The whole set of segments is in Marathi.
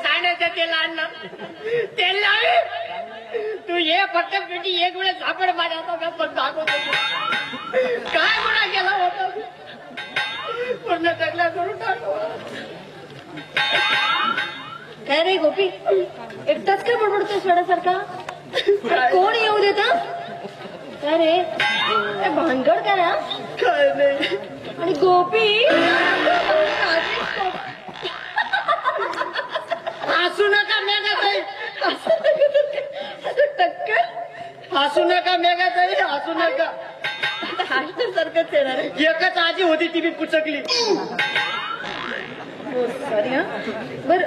सांडायचं तेल आणलं तेल लावे तू ये फक्त पेटी एक वेळेस झापड माझ्या हातात पण दाखवतो काय गुन्हा केला होता पूर्ण टकला करून टाकू. काय रे गोपी एकटाच काय बडबडतोय सोडासारखा कोण येऊ देत काय रे भानगड करा काय नाही आणि गोपी हसू नका मेघाताई टक्कर हसू नका मेघाताई हसू नका सारखंच येणार एकच आजी होती ती मी पुचकली. सॉरी हा बर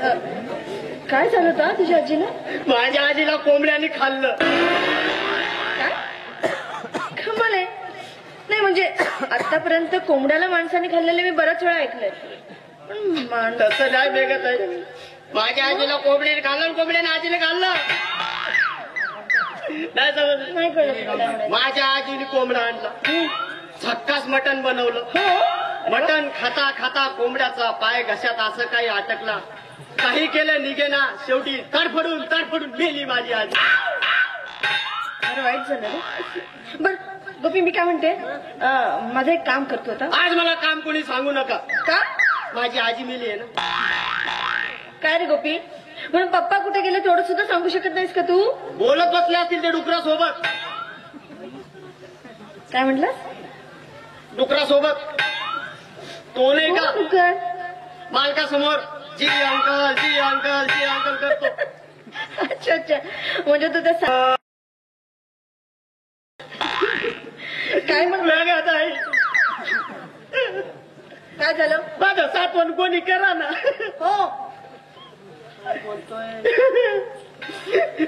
काय झालं होतं तुझ्या आजीला माझ्या आजीला कोंबड्याने खाल्लं. कमाल आहे नाही म्हणजे आतापर्यंत कोंबड्याला माणसाने खाल्लेले मी बराच वेळा ऐकलंय पण तसं नाही मेघाताई माझ्या आजीला कोंबडीने खाल्लं कोंबड्याने आजीने खाल्लं नाही समज नाही कळलं माझ्या आजीने कोंबडा आणला झक्कास मटण बनवलं मटण खाता खाता कोंबड्याचा पाय घशात असं काही अटकला काही केलं निघेना शेवटी तडफडून मेली माझी आजी. अरे वाईट झालं रे बर गोपी मी काय म्हणते माझं एक काम करतो आता आज मला काम कोणी सांगू नका का माझी आजी मेली आहे ना. काय रे गोपी म्हणून पप्पा कुठे गेले तेवढं सुद्धा सांगू शकत नाहीस का तू बोलत बसले असतील ते डुकरासोबत. काय म्हटलं डुकरासोबत तो नाही का डुकर मालकासमोर जी अंकल करतो. अच्छा अच्छा म्हणजे तू त्या काय मग मेघाताई काय झालं माझं साठवण कोणी करा ना. हो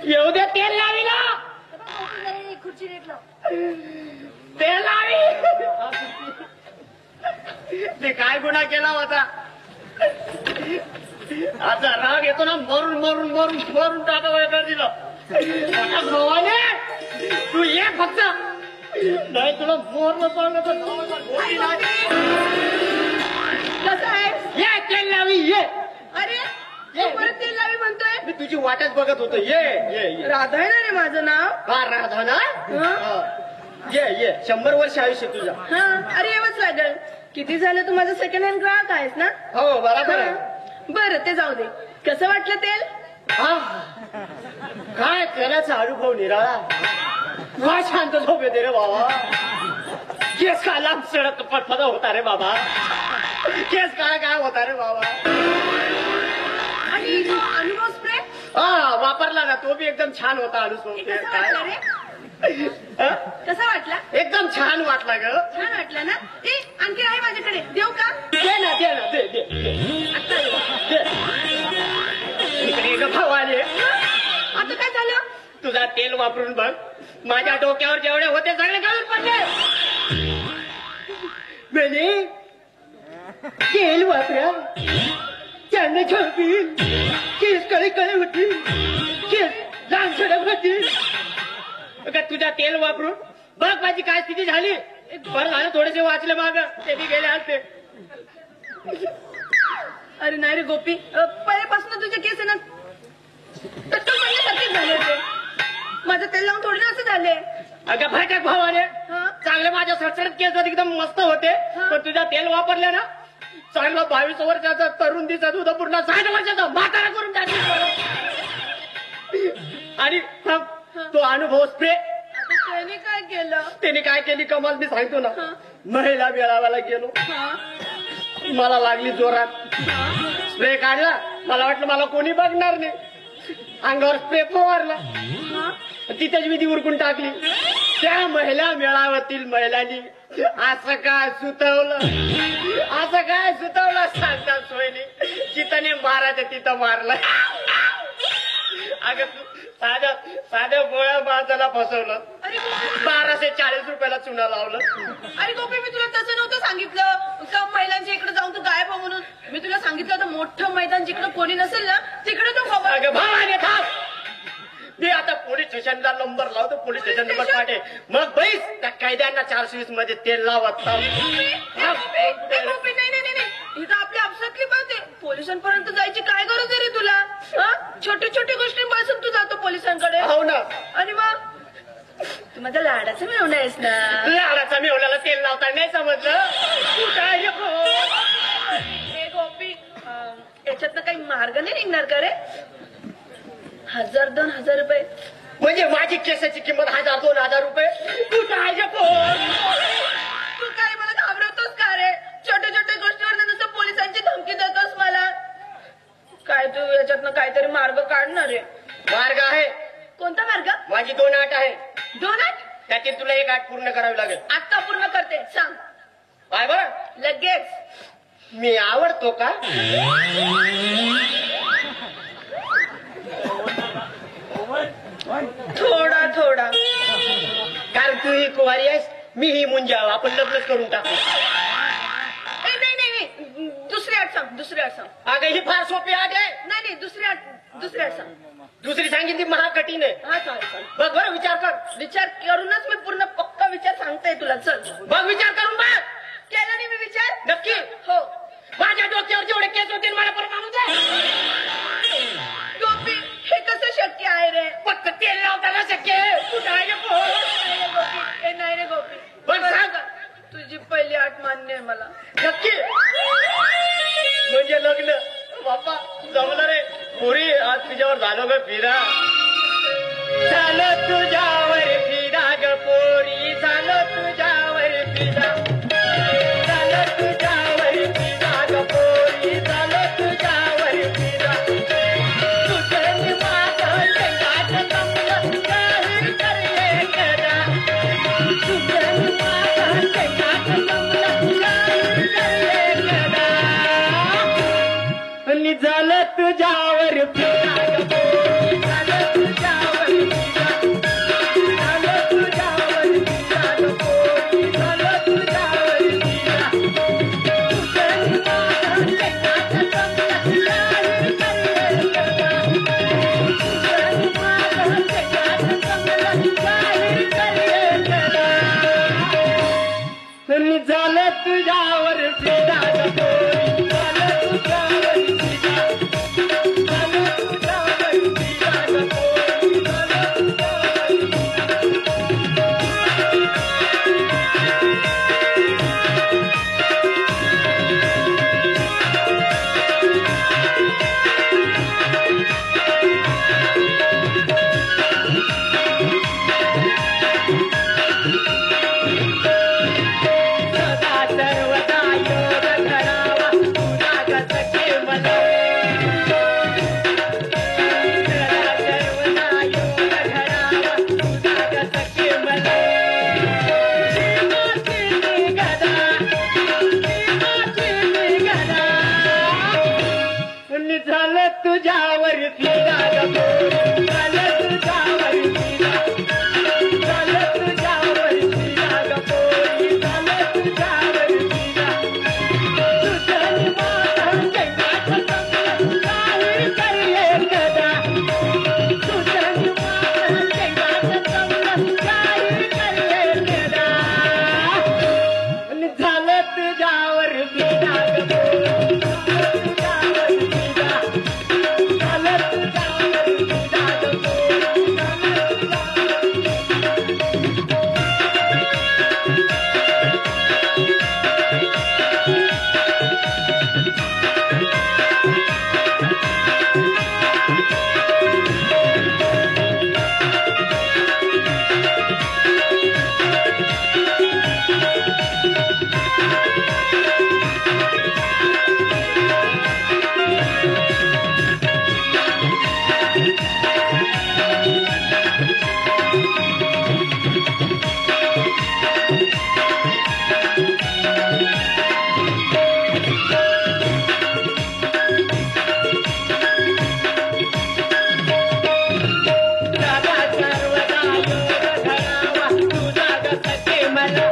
येऊ द्या तेल लावीला खुर्ची नीट लाव तेल लावी ते काय गुन्हा केला होता आता राग येतो ना मरून टाकावं दिलं भावाने तू ये फक्त नाही तुला मोरलं चाललं तर कसं आहे ये तेल लावी ये अरे परत तेल लावी म्हणतोय मी तुझी वाटच बघत होतो ये राधा आहे ना रे माझं नाव हा राधा ना ये 100 वर्ष आयुष्य तुझं. हा अरे येवच लागल किती झालं तू माझं सेकंड हँड ग्राहक आहेस ना हो बरोबर आहे. बरं ते जाऊ दे कसं वाटलं तेल काय तेलाचा अनुभव निराळा काय शांत झोप येते रे बाबा. केस काला सडक फटफटा होता रे बाबा केस काळा काय होता रे बाबा. आणि अनुभव स्प्रे वापरला ना तो बी एकदम छान होता अनुभव. कसा वाटला रे कसा वाटला एकदम छान वाटला ग. छान वाटला ना ए आणखी आहे माझ्याकडे देऊ का दे ना दे इकडे भावाने आता काय झालं तुझा तेल वापरून बघ माझ्या डोक्यावर जेवढे होते सगळे गळून पडले. मैंने तेल वापरा त्यांना झोपी केस कडे होती केस लाल सडक होती. तुझ्या तेल वापरून बघ माझी काय स्थिती झाली. बरं झालं थोडेसे वाचले माग ते बी गेले असते. अरे नाही रे गोपी पहिल्यापासून तुझे केस आहे ना टक्कल पडल्यासारखेच झाले होते माझं तेल लावून थोडे असं झाले. अगं फटक भावाने चांगले माझ्या सडसडत केस एकदम मस्त होते पण तुझ्या तेल वापरले ना चांगला 22 वर्षाचा तरुण दिसत होता पूर्ण 60 वर्षाचा म्हातारा करून टाकला. आणि तो अनुभव स्प्रे त्याने काय केलं त्याने काय केली कमाल मी सांगतो ना. महिला मेळाव्याला गेलो मला लागली जोरात स्प्रे काढला मला वाटलं मला कोणी बघणार नाही अंगावर स्प्रे फवारला तिथेच विधी उरकून टाकली. त्या महिला मेळाव्यातील महिलांनी असं काय सुतवलं सांगतात सोयनी जिथं मारायचं तिथं मारलं. अगं साध्या गोळ्या माणसाला फसवलं 1240 रुपयाला चुना लावलं. अरे गोपी मी तुला तसं नव्हतं सांगितलं का महिलांच्या इकडे जाऊन तू गायब हो म्हणून. मी तुला सांगितलं होतं मोठं मैदान जिकडे कोणी नसेल ना तिकडे तू खबर. अगं भावाने थांब मी आता पोलीस स्टेशनला नंबर लावतो पोलीस स्टेशन नंबर काढे मग बैस त्या कायद्यांना 420 मध्ये तेल लावत. नाही इथं आपल्या आपसातली बात आहे पोलिसांपर्यंत जायची काय गरज आहे रे तुला. लाडाचं मिळवणं आहेस ना. लाडाचा मिळवल्याला तेल लावता नाही समजलं. कुठं आहे फोन? हे गोपी याच्यातनं काही मार्ग नाही निघणार का रे? 1000-2000 रुपये म्हणजे माझी केसाची किंमत 1000-2000 रुपये. कुठं आहे फोन? तू काय मला घाबरवतोस का रे? छोट्या छोट्या गोष्टीवर नुसतं पोलिसांची धमकी देतोस मला. काय तू याच्यातनं काहीतरी मार्ग काढणार आहे? मार्ग आहे. कोणता मार्ग? माझी 2 आठ आहे. 2 आठ? त्यातील तुला 1 आठ पूर्ण करावी लागेल. आत्ता पूर्ण करते, सांग. काय बरं? लगेच. मी आवडतो का? थोडा थोडा. कारण तू ही कुवारी आहेस, मी ही मुंजाव. आपण लग्नच करून टाकू. नाही नाही नाही, दुसरी आठ सांग. दुसरी आठ सांग. अगं ही फार सोपी आठ आहे. नाही नाही, दुसरी आठ सांग. दुसरी सांगितली महाकठीण आहे. हा चालेल चालेल. बघ बरं, विचार कर. विचार करूनच मी पूर्ण पक्का विचार सांगते तुला. चल बघ, विचार करून बघ. केला नाही मी विचार? नक्की? हो. माझ्या डोक्यावर जेवढे केस होतील मला परत आणून दे. गोपी हे कसं शक्य आहे रे? फक्त तेल लावताना शक्य आहे. कुठं आहे फोन? हे नाही रे गोपी. बरं सांग. तुझी पहिली आठ मान्य आहे मला. नक्की? म्हणजे लग्न? बाप्पा जमलं रे. पुरी आज तुझ्यावर झालो ग फिरा. झालं तुझ्यावर फिरा ग पोरी. झालं तुझ्यावर फिरा. झालं तुझ्यावर फिरा ग पोरी. झालं तुझ्यावर फिरा. तुझं माझं जगात जमलं जाहीर कर एकदा. तुझं माझं जगात जमलं जाहीर कर एकदा. आणि झालं तुझ्यावर फिरा ग पोरी. झालं तुझ्यावर फिरा. झालं तुझ्यावर फिरा ग पोरी. झालं तुझ्यावर फिरा. तुझं माझं जगात जमलं जाहीर कर एकदा. तुझं माझं जगात जमलं जाहीर कर एकदा. आणि झालं तुझ्यावर फिरा ग पोरी. झालं तुझ्यावर फिरा. झालं तुझ्यावर फिरा ग पोरी. झालं तुझ्यावर फिरा. सदा सर्वदा योग धरावा तुझा ग सखे मला. सदा सर्वदा योग धरावा तुझा ग सखे मला. जीवाची निगदा, जीवाची निगदा. आणि झालं तुझ्यावर फिरा ग पोरी. झालं तुझ्यावर फिरा. झालं तुझ्यावर फिरा ग पोरी. झालं तुझ्यावर फिरा. तुझं माझं जगात जमलं जाहीर कर एकदा. तुझं माझं जगात जमलं जाहीर कर एकदा. आणि झालं तुझ्यावर फिरा ग पोरी. झालं तुझ्यावर फिरा. झालं तुझ्यावर फिरा ग पोरी. झालं तुझ्यावर फिरा. सदा सर्वदा योग धरावा तुझा ग सखे मला.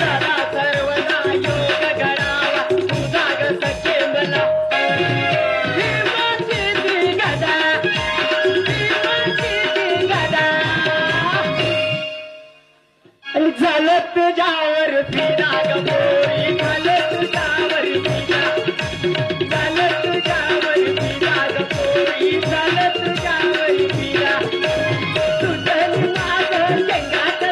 सदा सर्वदा योग धरावा तुझा ग सखे मला. जीवाची निगदा, जीवाची निगदा. आणि झालं तुझ्यावर फिरा ग पोरी. झालं तुझ्यावर फिरा. झालं तुझ्यावर फिरा ग पोरी. झालं तुझ्यावर फिरा. तुझं माझं जगात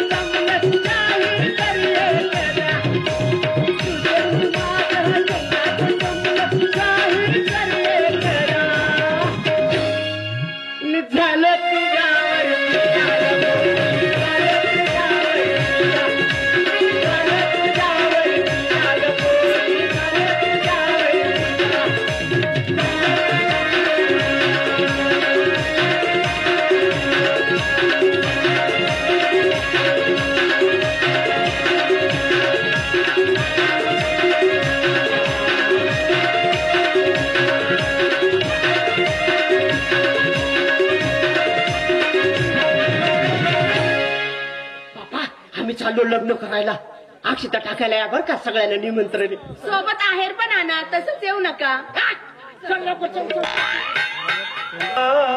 चाललो लग्न करायला. अक्षता टाकायला या बरं का सगळ्यांना निमंत्रण आहे. सोबत आहेर पण आणा, तसंच येऊ नका. चल लवकर, चल, चल.